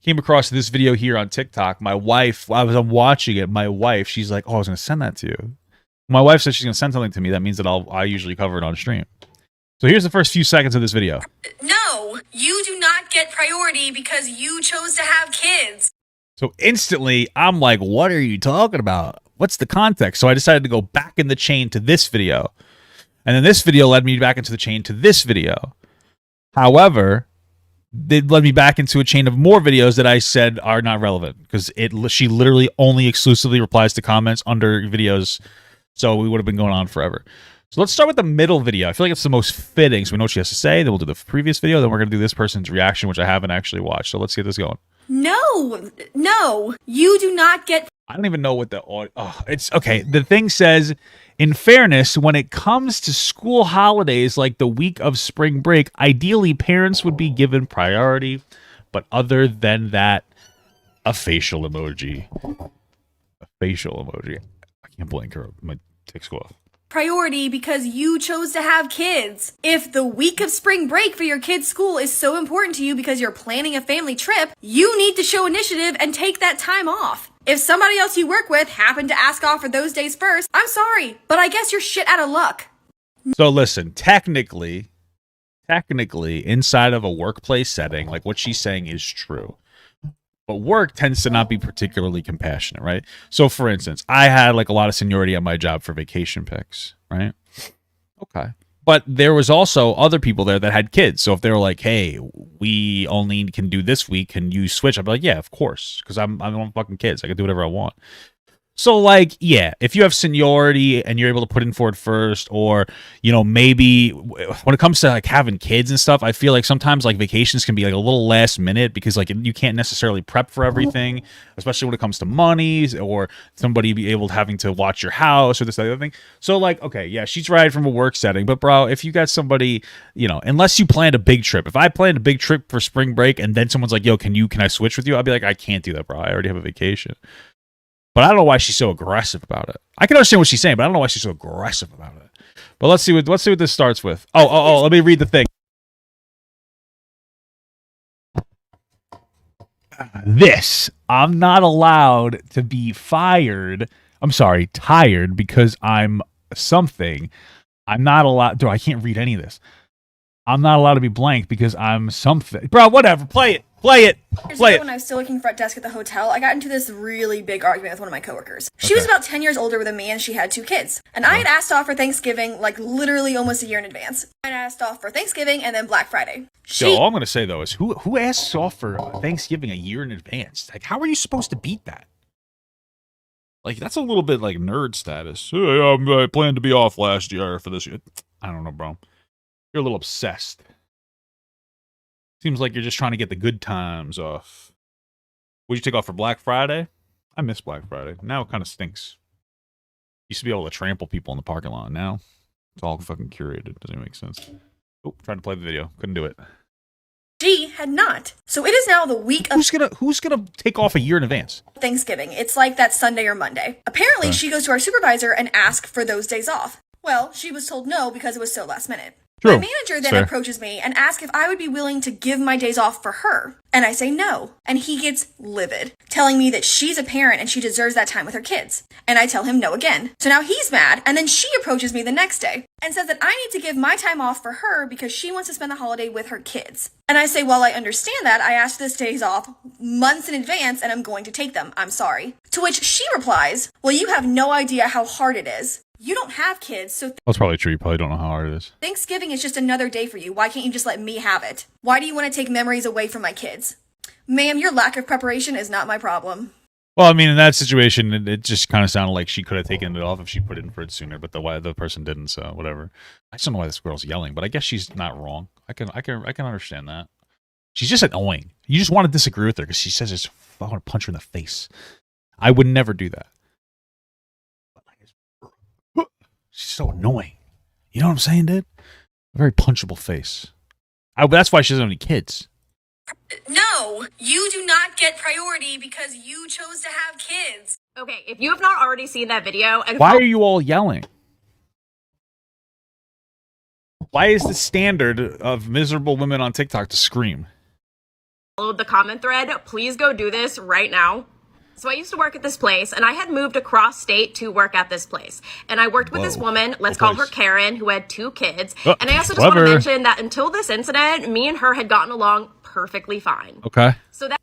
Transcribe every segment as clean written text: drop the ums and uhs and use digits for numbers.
came across this video here on TikTok. My wife, I'm watching it. My wife, she's like, "Oh, I was going to send that to you." My wife said she's going to send something to me. That means that I usually cover it on stream. So here's the first few seconds of this video. No, you do not get priority because you chose to have kids. So instantly, I'm like, what are you talking about? What's the context? So I decided to go back in the chain to this video. And then this video led me back into the chain to this video. However, it led me back into a chain of more videos that I said are not relevant because she literally only exclusively replies to comments under videos. So we would have been going on forever. So let's start with the middle video. I feel like it's the most fitting. So we know what she has to say. Then we'll do the previous video. Then we're going to do this person's reaction, which I haven't actually watched. So let's get this going. No, you do not get. I don't even know what the audio. Oh, it's okay. The thing says, in fairness, when it comes to school holidays like the week of spring break, ideally parents would be given priority. But other than that, a facial emoji. A facial emoji. I can't blink or my tick's go off. Priority because you chose to have kids. If the week of spring break for your kid's school is so important to you because you're planning a family trip, you need to show initiative and take that time off. If somebody else you work with happened to ask off for those days first, I'm sorry, but I guess you're shit out of luck. So listen, technically, inside of a workplace setting, like what she's saying is true. But work tends to not be particularly compassionate, right? So, for instance, I had like a lot of seniority at my job for vacation pics, right? Okay. But there was also other people there that had kids. So if they were like, hey, we only can do this week, can you switch? I'd be like, yeah, of course. Because I'm on fucking kids. I can do whatever I want. So, like, yeah, if you have seniority and you're able to put in for it first, or, you know, maybe when it comes to, like, having kids and stuff, I feel like sometimes, like, vacations can be, like, a little last minute because, like, you can't necessarily prep for everything, especially when it comes to monies or somebody be able to having to watch your house or this other thing. So, like, okay, yeah, she's right from a work setting, but, bro, if you got somebody, you know, unless you planned a big trip. If I planned a big trip for spring break and then someone's like, yo, can I switch with you? I'd be like, I can't do that, bro. I already have a vacation. But I don't know why she's so aggressive about it. I can understand what she's saying, but I don't know why she's so aggressive about it. But let's see what this starts with. Oh, let me read the thing. I'm not allowed to be fired. I'm sorry, tired because I'm something. I'm not allowed. Dude, I can't read any of this. I'm not allowed to be blank because I'm something. Bro, whatever. Play it. When I was still working front desk at the hotel, I got into this really big argument with one of my coworkers. She was about 10 years older than me and she had 2 kids. And I had asked off for Thanksgiving like literally almost a year in advance. I asked off for Thanksgiving and then Black Friday. All I'm going to say though is who asks off for Thanksgiving a year in advance? Like, how are you supposed to beat that? Like, that's a little bit like nerd status. Hey, I planned to be off last year for this year. I don't know, bro. You're a little obsessed. Seems like you're just trying to get the good times off. Would you take off for Black Friday? I miss Black Friday. Now it kind of stinks. Used to be able to trample people in the parking lot. Now it's all fucking curated. Doesn't even make sense. Oh, trying to play the video. Couldn't do it. She had not. So it is now the week of... Who's gonna take off a year in advance? Thanksgiving. It's like that Sunday or Monday. Apparently, she goes to our supervisor and asks for those days off. Well, she was told no because it was so last minute. True. My manager then approaches me and asks if I would be willing to give my days off for her. And I say no. And he gets livid, telling me that she's a parent and she deserves that time with her kids. And I tell him no again. So now he's mad, and then she approaches me the next day and says that I need to give my time off for her because she wants to spend the holiday with her kids. And I say, well, I understand that. I asked this days off months in advance and I'm going to take them. I'm sorry. To which she replies, well, you have no idea how hard it is. You don't have kids, so... That's probably true. You probably don't know how hard it is. Thanksgiving is just another day for you. Why can't you just let me have it? Why do you want to take memories away from my kids? Ma'am, your lack of preparation is not my problem. Well, I mean, in that situation, it just kind of sounded like she could have taken it off if she put it in for it sooner, but the person didn't, so whatever. I just don't know why this girl's yelling, but I guess she's not wrong. I can understand that. She's just annoying. You just want to disagree with her because she says it's... I want to punch her in the face. I would never do that. She's so annoying. You know what I'm saying, dude? A very punchable face. That's why she doesn't have any kids. No, you do not get priority because you chose to have kids. Okay, if you have not already seen that video... Why are you all yelling? Why is the standard of miserable women on TikTok to scream? followed the comment thread, please go do this right now. So I used to work at this place, and I had moved across state to work at this place. And I worked with this woman, let's call her Karen, who had 2 kids. And I also just want to mention that until this incident, me and her had gotten along perfectly fine. Okay. So that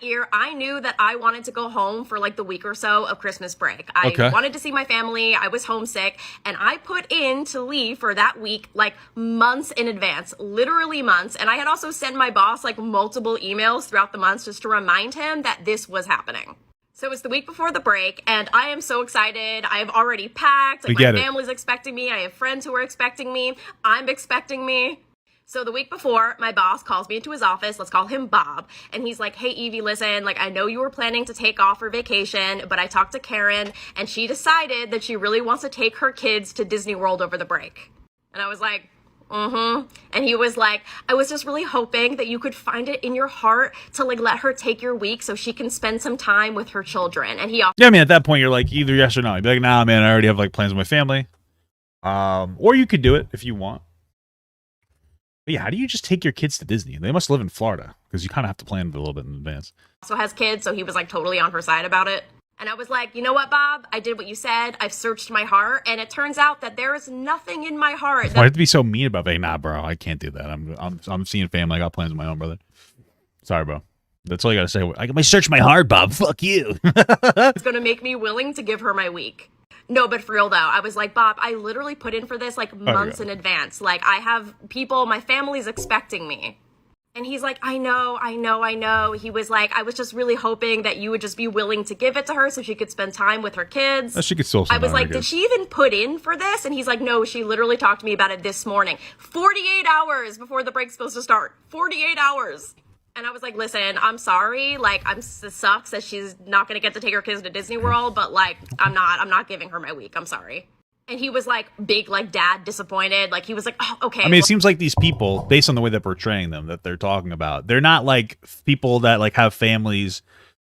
year, I knew that I wanted to go home for like the week or so of Christmas break. I wanted to see my family. I was homesick, and I put in to leave for that week like months in advance, literally months. And I had also sent my boss like multiple emails throughout the months just to remind him that this was happening. So it's the week before the break, and I am so excited. I have already packed. Like, my family's expecting me. I have friends who are expecting me. I'm expecting me. So the week before, my boss calls me into his office. Let's call him Bob. And he's like, hey, Evie, listen, like, I know you were planning to take off for vacation, but I talked to Karen, and she decided that she really wants to take her kids to Disney World over the break. And I was like, and he was like, I was just really hoping that you could find it in your heart to like let her take your week so she can spend some time with her children. And he I mean, at that point, you're like, either yes or no. You'd be like, nah, man, I already have like plans with my family. Or you could do it if you want. But yeah, how do you just take your kids to Disney? They must live in Florida, because you kind of have to plan it a little bit in advance. also has kids, so he was like totally on her side about it. And I was like, you know what, Bob? I did what you said. I've searched my heart, and it turns out that there is nothing in my heart. Why have to be so mean about it? Nah, bro, I can't do that. I'm seeing family. I got plans with my own brother. Sorry, bro. That's all you gotta say. I got my search my heart, Bob. Fuck you. It's gonna make me willing to give her my week. No, but for real though, I was like, Bob, I literally put in for this like months in advance. Like, I have people, my family's expecting me. And he's like, I know. He was like, I was just really hoping that you would just be willing to give it to her so she could spend time with her kids. She could still. I was like, did she even put in for this? And he's like, no, she literally talked to me about it this morning. 48 hours before the break's supposed to start. 48 hours. And I was like, listen, I'm sorry. Like, it sucks that she's not going to get to take her kids to Disney World, but like, I'm not giving her my week. I'm sorry. And he was like big, like dad disappointed. Like, he was like, oh, okay. I mean, it seems like these people, based on the way they're portraying them, that they're talking about, they're not like people that like have families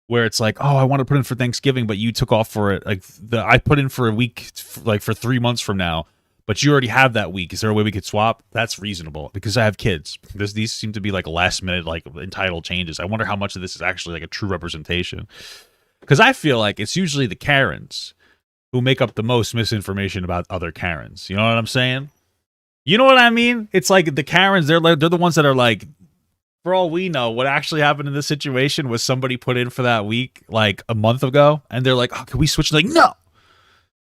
where it's like, oh, I want to put in for Thanksgiving, but you took off for it. Like, I put in for a week, like for 3 months from now, but you already have that week. Is there a way we could swap? That's reasonable, because I have kids. These seem to be like last minute, like entitled changes. I wonder how much of this is actually like a true representation, because I feel like it's usually the Karens who make up the most misinformation about other Karens. You know what I'm saying? You know what I mean? It's like the Karens, they're the ones that are like, for all we know, what actually happened in this situation was somebody put in for that week like a month ago, and they're like, oh, can we switch? Like, no.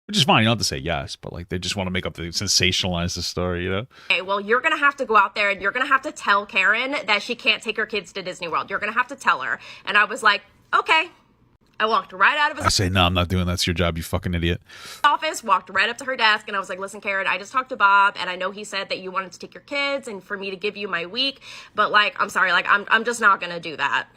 Which is fine. You don't have to say yes, but like they just want to make up sensationalize the story, you know? Okay, well, you're going to have to go out there and you're going to have to tell Karen that she can't take her kids to Disney World. You're going to have to tell her. And I was like, okay. I walked right out of his I say, no, I'm not doing that. That's your job, you fucking idiot. office, walked right up to her desk, and I was like, listen, Karen, I just talked to Bob, and I know he said that you wanted to take your kids and for me to give you my week, but like, I'm sorry, like, I'm just not going to do that.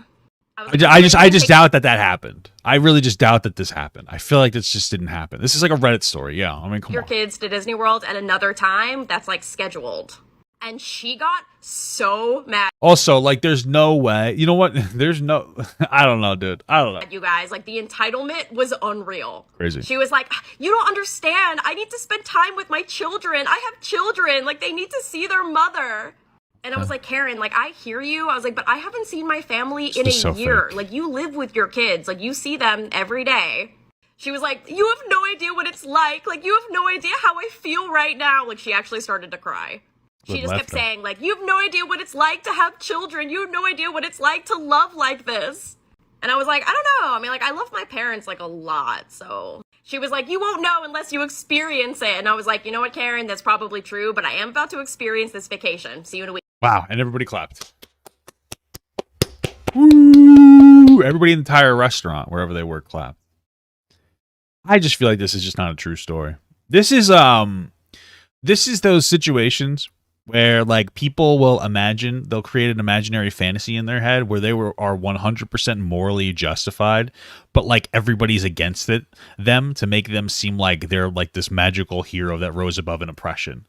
I just doubt that happened. I really just doubt that this happened. I feel like this just didn't happen. This is like a Reddit story. Yeah, I mean, come on. Your kids to Disney World at another time that's like scheduled. And she got so mad. Also, like, there's no way. You know what? There's no. I don't know, dude. I don't know. You guys, like, the entitlement was unreal. Crazy. She was like, you don't understand. I need to spend time with my children. I have children. Like, they need to see their mother. And I was like, Karen, like, I hear you. I was like, but I haven't seen my family in a year. Like, you live with your kids. Like, you see them every day. She was like, you have no idea what it's like. Like, you have no idea how I feel right now. Like, she actually started to cry. She just kept saying, like, you have no idea what it's like to have children. You have no idea what it's like to love like this. And I was like, I don't know. I mean, like, I love my parents, like, a lot. So she was like, you won't know unless you experience it. And I was like, you know what, Karen? That's probably true. But I am about to experience this vacation. See you in a week. Wow. And everybody clapped. Woo! Everybody in the entire restaurant, wherever they were, clapped. I just feel like this is just not a true story. This is those situations where like people will imagine, they'll create an imaginary fantasy in their head where they are 100% morally justified, but like everybody's against them to make them seem like they're like this magical hero that rose above an oppression.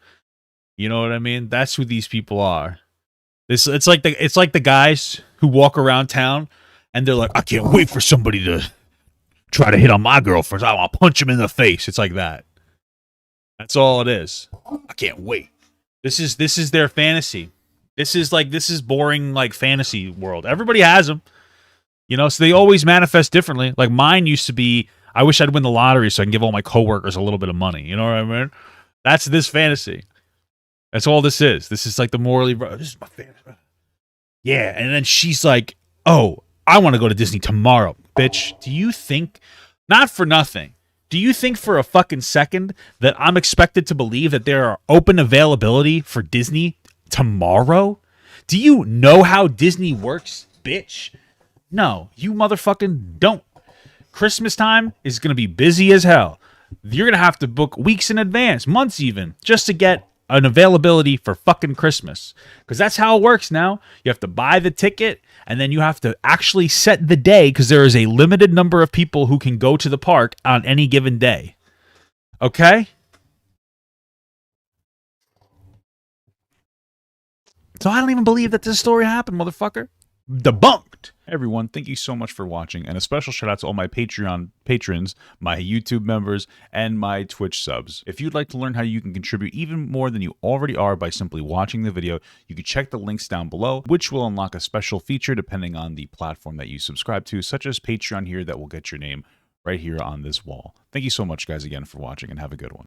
You know what I mean? That's who these people are. It's like the guys who walk around town and they're like, I can't wait for somebody to try to hit on my girlfriend. I want to punch him in the face. It's like that. That's all it is. I can't wait. This is their fantasy. This is boring like fantasy world. Everybody has them, you know, so they always manifest differently. Like mine used to be, I wish I'd win the lottery so I can give all my coworkers a little bit of money. You know what I mean? That's this fantasy. That's all this is. This is like the morally. This is my fantasy. Yeah, and then she's like, "Oh, I want to go to Disney tomorrow, bitch." Do you think, not for nothing, do you think for a fucking second that I'm expected to believe that there are open availability for Disney tomorrow? Do you know how Disney works, bitch? No, you motherfucking don't. Christmas time is going to be busy as hell. You're going to have to book weeks in advance, months even, just to get an availability for fucking Christmas. Because that's how it works now. You have to buy the ticket, and then you have to actually set the day because there is a limited number of people who can go to the park on any given day. Okay? So I don't even believe that this story happened, motherfucker. Debunked. Hey everyone, thank you so much for watching, and a special shout out to all my Patreon patrons, my YouTube members, and my Twitch subs. If you'd like to learn how you can contribute even more than you already are by simply watching the video, you can check the links down below, which will unlock a special feature depending on the platform that you subscribe to, such as Patreon here that will get your name right here on this wall. Thank you so much guys again for watching, and have a good one.